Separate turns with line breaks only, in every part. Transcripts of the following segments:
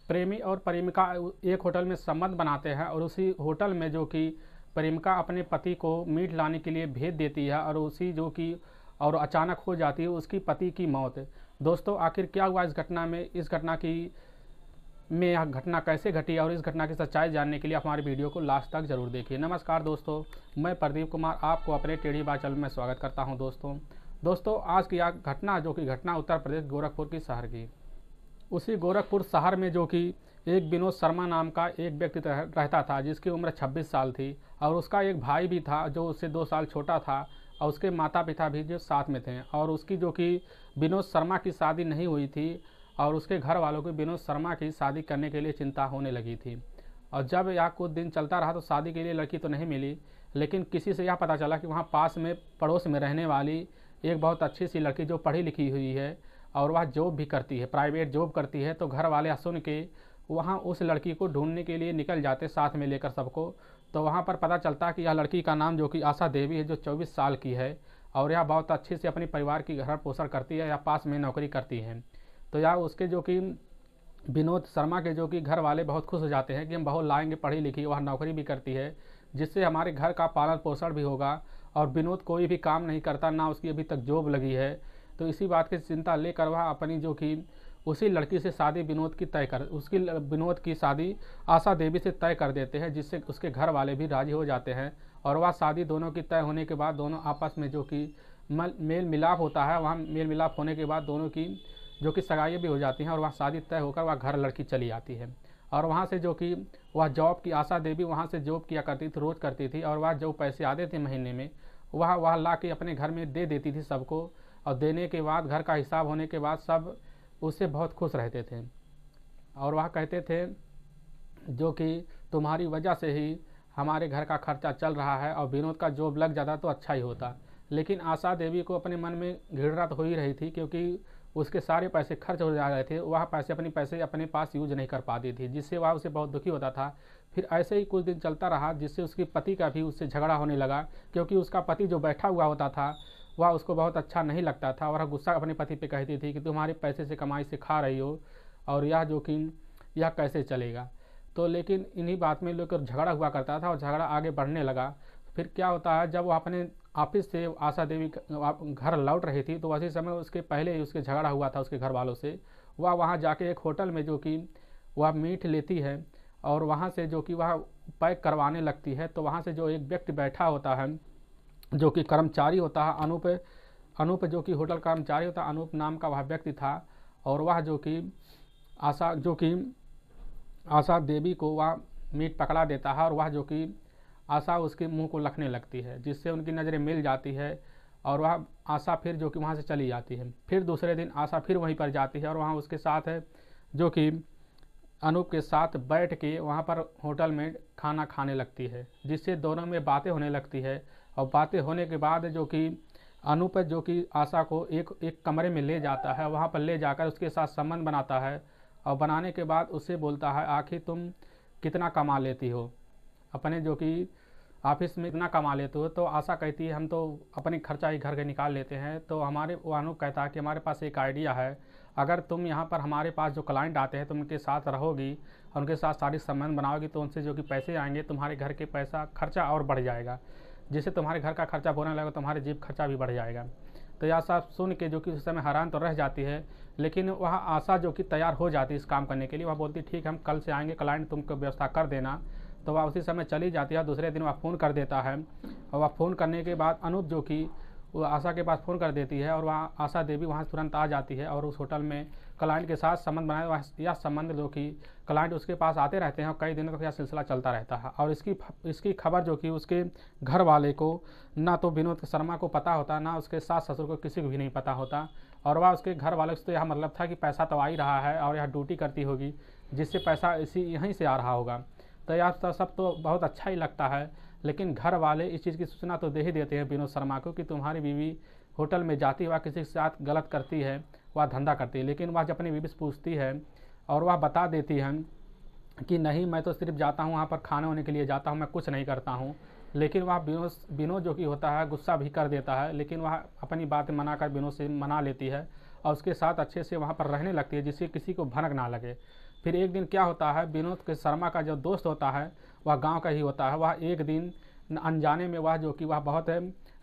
प्रेमी और प्रेमिका एक होटल में संबंध बनाते हैं और उसी होटल में जो कि प्रेमिका अपने पति को मीट लाने के लिए भेज देती है और उसी जो कि और अचानक हो जाती है उसकी पति की मौत। दोस्तों आखिर क्या हुआ इस घटना में, इस घटना की में यह घटना कैसे घटी और इस घटना की सच्चाई जानने के लिए आप हमारे वीडियो को लास्ट तक जरूर देखिए। नमस्कार दोस्तों, मैं प्रदीप कुमार आपको अपने टेढ़ी बात चैनल में स्वागत करता हूं। दोस्तों आज की यह घटना जो कि घटना उत्तर प्रदेश गोरखपुर की शहर की। उसी गोरखपुर शहर में जो कि एक विनोद शर्मा नाम का एक व्यक्ति रहता था जिसकी उम्र 26 साल थी और उसका एक भाई भी था जो उससे 2 साल छोटा था और उसके माता पिता भी जो साथ में थे। और उसकी जो कि विनोद शर्मा की शादी नहीं हुई थी और उसके घर वालों को विनोद शर्मा की शादी करने के लिए चिंता होने लगी थी। और जब यह कुछ दिन चलता रहा तो शादी के लिए लड़की तो नहीं मिली, लेकिन किसी से यह पता चला कि वहाँ पास में पड़ोस में रहने वाली एक बहुत अच्छी सी लड़की जो पढ़ी लिखी हुई है और वह जॉब भी करती है, प्राइवेट जॉब करती है। तो घर वाले सुन के वहाँ उस लड़की को ढूंढने के लिए निकल जाते साथ में लेकर सबको। तो वहाँ पर पता चलता कि यह लड़की का नाम जो कि आशा देवी है जो 24 साल की है और यह बहुत अच्छे से अपने परिवार की घर पोषण करती है या पास में नौकरी करती है। तो यह उसके जो कि विनोद शर्मा के जो कि घर वाले बहुत खुश हो जाते हैं कि हम बहुत लाएंगे, पढ़ी लिखी, वह नौकरी भी करती है जिससे हमारे घर का पालन पोषण भी होगा। और विनोद कोई भी काम नहीं करता, ना उसकी अभी तक जॉब लगी है। तो इसी बात की चिंता लेकर वह अपनी जो कि उसी लड़की से शादी विनोद की शादी आशा देवी से तय कर देते हैं, जिससे उसके घर वाले भी राजी हो जाते हैं। और वह शादी दोनों की तय होने के बाद दोनों आपस में जो कि मेल मिलाप होता है, वहाँ मेल मिलाप होने के बाद दोनों की जो कि सगाई भी हो जाती हैं और वह शादी तय होकर वह घर लड़की चली आती है। और वहाँ से जो कि वह जॉब की आशा देवी वहाँ से जॉब किया करती थी, रोज़ करती थी। और वह जो पैसे आते थे महीने में वह ला के अपने घर में दे देती थी सबको। और देने के बाद घर का हिसाब होने के बाद सब उससे बहुत खुश रहते थे और वह कहते थे जो कि तुम्हारी वजह से ही हमारे घर का खर्चा चल रहा है और विनोद का जॉब लग जाता तो अच्छा ही होता। लेकिन आशा देवी को अपने मन में घृणा तो हो ही रही थी क्योंकि उसके सारे पैसे खर्च हो जा रहे थे। वह पैसे अपने पास यूज नहीं कर पाती थी, जिससे वह उसे बहुत दुखी होता था। फिर ऐसे ही कुछ दिन चलता रहा जिससे उसके पति का भी उससे झगड़ा होने लगा, क्योंकि उसका पति जो बैठा हुआ होता था वह उसको बहुत अच्छा नहीं लगता था। और गुस्सा अपने पति पे कहती थी कि तुम्हारे पैसे से कमाई से खा रही हो और यह जो कि यह कैसे चलेगा। तो लेकिन इन्हीं बात में लेकर झगड़ा हुआ करता था और झगड़ा आगे बढ़ने लगा। फिर क्या होता है, जब वो अपने ऑफिस से आशा देवी घर लौट रही थी तो उसी समय उसके पहले ही उसके झगड़ा हुआ था उसके घर वालों से। वह वहाँ जाके एक होटल में जो कि वह मीट लेती है और वहाँ से जो कि वह पैक करवाने लगती है। तो वहाँ से जो एक व्यक्ति बैठा होता है जो कि कर्मचारी होता है, अनूप जो कि होटल कर्मचारी होता है, अनूप नाम का वह व्यक्ति था। और वह जो कि आशा देवी को वह मीट पकड़ा देता है और वह जो कि आशा उसके मुंह को लखने लगती है, जिससे उनकी नज़रें मिल जाती है। और वह आशा फिर जो कि वहाँ से चली जाती है। फिर दूसरे दिन आशा फिर वहीं पर जाती है और वहाँ उसके साथ है जो कि अनूप के साथ बैठ के वहाँ पर होटल में खाना खाने लगती है, जिससे दोनों में बातें होने लगती है। और बातें होने के बाद जो कि अनूप जो कि आशा को एक कमरे में ले जाता है, वहाँ पर ले जाकर उसके साथ संबंध बनाता है। और बनाने के बाद उससे बोलता है आखिर तुम कितना कमा लेती हो, अपने जो कि ऑफिस में इतना कमा लेते हो। तो आशा कहती है हम तो अपने खर्चा ही घर के निकाल लेते हैं। तो वो अनूप कहता है कि हमारे पास एक आइडिया है, अगर तुम यहाँ पर हमारे पास जो क्लाइंट आते हैं तुम उनके साथ रहोगी और उनके साथ सारी संबंध बनाओगी तो उनसे जो कि पैसे आएंगे तुम्हारे घर के खर्चा और बढ़ जाएगा, जिससे तुम्हारे घर का खर्चा बढ़ने लगेगा, तुम्हारे जेब खर्चा भी बढ़ जाएगा। तो यह सब सुन के जो कि उस समय हैरान तो रह जाती है, लेकिन वह आशा जो कि तैयार हो जाती है इस काम करने के लिए। वह बोलती ठीक हम कल से आएंगे, क्लाइंट तुमको व्यवस्था कर देना। तो वह उसी समय चली जाती है। दूसरे दिन वह फ़ोन कर देता है और वह फ़ोन करने के बाद अनूप जो कि वो आशा के पास फ़ोन कर देती है और वह आशा देवी वहाँ तुरंत आ जाती है और उस होटल में क्लाइंट के साथ संबंध बनाए। यह संबंध जो कि क्लाइंट उसके पास आते रहते हैं और कई दिनों तक यह सिलसिला चलता रहता है। और इसकी खबर जो कि उसके घर वाले को ना तो विनोद शर्मा को पता होता, ना उसके सास ससुर को किसी को भी नहीं पता होता। और वह उसके घर वाले से तो यह मतलब था कि पैसा तो आ ही रहा है और यह ड्यूटी करती होगी जिससे पैसा यहीं से आ रहा होगा। तो यह सब तो बहुत अच्छा ही लगता है, लेकिन घर वाले इस चीज़ की सूचना तो दे ही देते हैं विनोद शर्मा को कि तुम्हारी बीवी होटल में जाती है, वह किसी के साथ गलत करती है, वह धंधा करती है। लेकिन वह जब अपनी बीवी से पूछती है और वह बता देती है कि नहीं मैं तो सिर्फ जाता हूँ वहाँ पर खाने होने के लिए जाता हूँ, मैं कुछ नहीं करता हूँ। लेकिन वह विनोद जो कि होता है गुस्सा भी कर देता है, लेकिन वह अपनी बात मना कर विनोद से मना लेती है और उसके साथ अच्छे से वहाँ पर रहने लगती है, जिससे किसी को भनक ना लगे। फिर एक दिन क्या होता है, विनोद के शर्मा का जो दोस्त होता है वह गांव का ही होता है। वह एक दिन अनजाने में वह जो कि वह बहुत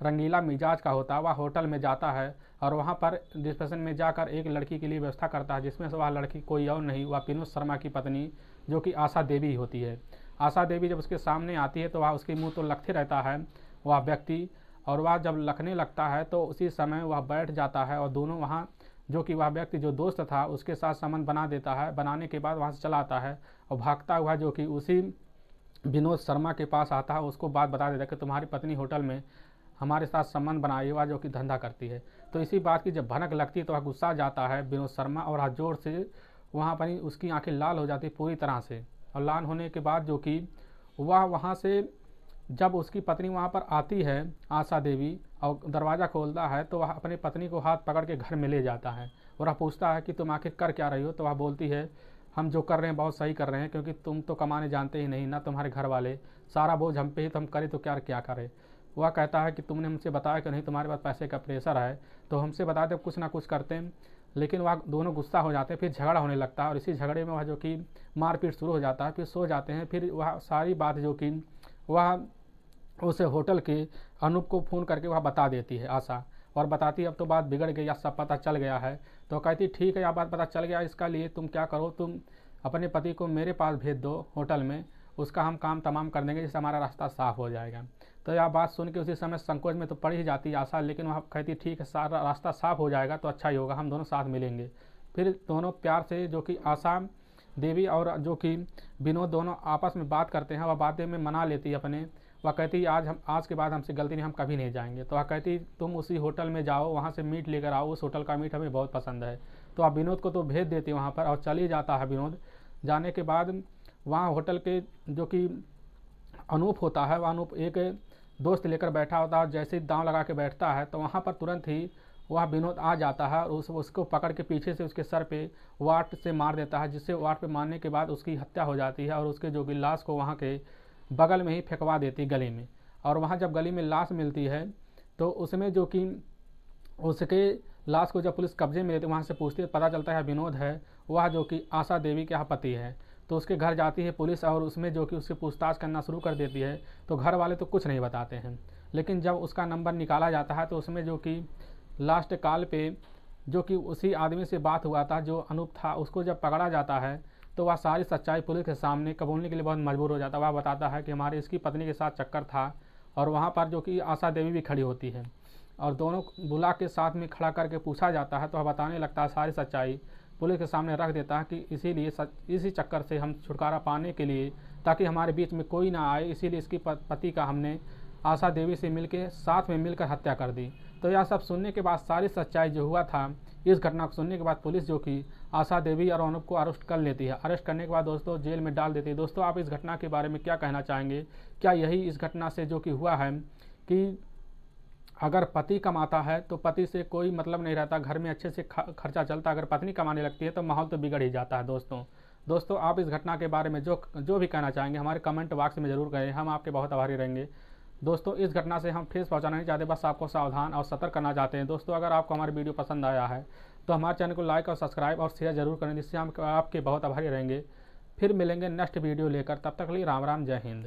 रंगीला मिजाज का होता है, वह होटल में जाता है और वहाँ पर रिसेप्शन में जाकर एक लड़की के लिए व्यवस्था करता है, जिसमें से वह लड़की कोई और नहीं, वह विनोद शर्मा की पत्नी जो कि आशा देवी होती है। आशा देवी जब उसके सामने आती है तो वह उसके मुँह तो लगते रहता है वह व्यक्ति, और वह जब लखने लगता है तो उसी समय वह बैठ जाता है और दोनों वहाँ जो कि वह व्यक्ति जो दोस्त था उसके साथ संबंध बना देता है। बनाने के बाद वहाँ से चला आता है और भागता हुआ जो कि उसी विनोद शर्मा के पास आता है, उसको बात बता देता है कि तुम्हारी पत्नी होटल में हमारे साथ संबंध बनाए हुआ जो कि धंधा करती है। तो इसी बात की जब भनक लगती है तो वह गुस्सा जाता है विनोद शर्मा और हाथ जोर से वहाँ पर उसकी आंखें लाल हो जाती पूरी तरह से। और लाल होने के बाद जो कि वह वहाँ से जब उसकी पत्नी वहाँ पर आती है आशा देवी और दरवाज़ा खोलता है तो वह अपनी पत्नी को हाथ पकड़ के घर में ले जाता है और वह पूछता है कि तुम आखिर कर क्या रही हो। तो वह बोलती है हम जो कर रहे हैं बहुत सही कर रहे हैं, क्योंकि तुम तो कमाने जानते ही नहीं ना, तुम्हारे घर वाले, सारा बोझ हम पे ही, तो हम करें तो क्या क्या करें। वह कहता है कि तुमने हमसे बताया कि नहीं तुम्हारे पास पैसे का प्रेशर है, तो हमसे बताते कुछ ना कुछ करते हैं। लेकिन वह दोनों गुस्सा हो जाते हैं, फिर झगड़ा होने लगता है और इसी झगड़े में वह जो कि मारपीट शुरू हो जाता है। फिर सो जाते हैं। फिर वह सारी बात जो कि वह उस होटल के अनूप को फ़ोन करके वह बता देती है आशा, और बताती है अब तो बात बिगड़ गई, या सब पता चल गया है। तो कहती ठीक है, यह बात पता चल गया, इसका लिए तुम क्या करो, तुम अपने पति को मेरे पास भेज दो होटल में, उसका हम काम तमाम कर देंगे जिससे हमारा रास्ता साफ हो जाएगा। तो यह बात सुन के उसी समय संकोच में तो पड़ ही जाती है आशा, लेकिन वह कहती ठीक है, सारा रास्ता साफ हो जाएगा तो अच्छा ही होगा, हम दोनों साथ मिलेंगे। फिर दोनों प्यार से जो कि आशा देवी और जो कि विनोद दोनों आपस में बात करते हैं। वह बातें में मना लेती है अपने। वह कहती आज के बाद हमसे गलती नहीं, हम कभी नहीं जाएंगे। तो वह कहती तुम उसी होटल में जाओ, वहाँ से मीट लेकर आओ, उस होटल का मीट हमें बहुत पसंद है। तो आप विनोद को तो भेज देती है वहाँ पर और चली जाता है विनोद। जाने के बाद वहाँ होटल के जो कि अनूप होता है, वह अनूप एक दोस्त लेकर बैठा होता है, जैसे ही दांव लगा के बैठता है तो वहाँ पर तुरंत ही वह विनोद आ जाता है और उसको पकड़ के पीछे से उसके सर पे वाट से मार देता है, जिससे वाट पे मारने के बाद उसकी हत्या हो जाती है और उसके जो कि लाश को वहाँ के बगल में ही फेंकवा देती है गली में। और वहाँ जब गली में लाश मिलती है तो उसमें जो कि उसके लाश को जब पुलिस कब्जे में लेती है, वहाँ से पूछती है, पता चलता है विनोद है वह जो कि आशा देवी के यहाँ पति है। तो उसके घर जाती है पुलिस और उसमें जो कि उससे पूछताछ करना शुरू कर देती है। तो घर वाले तो कुछ नहीं बताते हैं, लेकिन जब उसका नंबर निकाला जाता है तो उसमें जो कि लास्ट कॉल पे जो कि उसी आदमी से बात हुआ था जो अनूप था, उसको जब पकड़ा जाता है तो वह सारी सच्चाई पुलिस के सामने कबूलने के लिए बहुत मजबूर हो जाता है। वह बताता है कि हमारी इसकी पत्नी के साथ चक्कर था, और वहाँ पर जो कि आशा देवी भी खड़ी होती है और दोनों बुला के साथ में खड़ा करके पूछा जाता है। तो वह बताने लगता है सारी सच्चाई, पुलिस के सामने रख देता है कि इसीलिए इसी चक्कर से हम छुटकारा पाने के लिए, ताकि हमारे बीच में कोई ना आए, इसीलिए इसकी पति का हमने आशा देवी से मिलकर साथ में मिलकर हत्या कर दी। तो यह सब सुनने के बाद सारी सच्चाई जो हुआ था, इस घटना को सुनने के बाद पुलिस जो कि आशा देवी और अनूप को अरेस्ट कर लेती है। अरेस्ट करने के बाद दोस्तों जेल में डाल देती है। दोस्तों आप इस घटना के बारे में क्या कहना चाहेंगे? क्या यही इस घटना से जो कि हुआ है कि अगर पति कमाता है तो पति से कोई मतलब नहीं रहता, घर में अच्छे से खर्चा चलता, अगर पत्नी कमाने लगती है तो माहौल तो बिगड़ ही जाता है। दोस्तों आप इस घटना के बारे में जो भी कहना चाहेंगे हमारे कमेंट बॉक्स में ज़रूर करें, हम आपके बहुत आभारी रहेंगे। दोस्तों इस घटना से हम ठेस पहुंचाना नहीं चाहते, बस आपको सावधान और सतर्क करना चाहते हैं। दोस्तों अगर आपको हमारी वीडियो पसंद आया है तो हमारे चैनल को लाइक और सब्सक्राइब और शेयर जरूर करें, जिससे हम आपके बहुत आभारी रहेंगे। फिर मिलेंगे नेक्स्ट वीडियो लेकर, तब तक के लिए राम राम, जय हिंद।